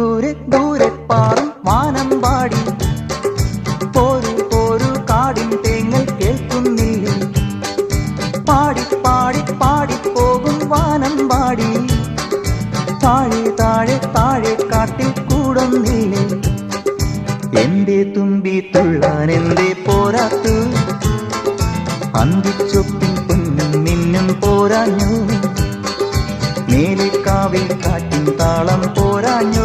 ദൂരെ ദൂരെ പാറും വാനമ്പാടി പോരു പോരു കാടിൻ തേങ്ങൽ കേൾക്കുന്നില്ലേ പാടി പാടി പാടി പോകും വാനമ്പാടി താഴെ താഴെ താഴെ കാട്ടിൽ കൂടുന്നില്ലേ എന്റെ തുമ്പി തുള്ളാൻ എന്തേ പോരാത്തു അന്തിച്ചൊപ്പിൻ പൊന്നും മിന്നും പോരാഞ്ഞു മേലെ കാവിൽ കാറ്റിൻ താളം പോരാഞ്ഞു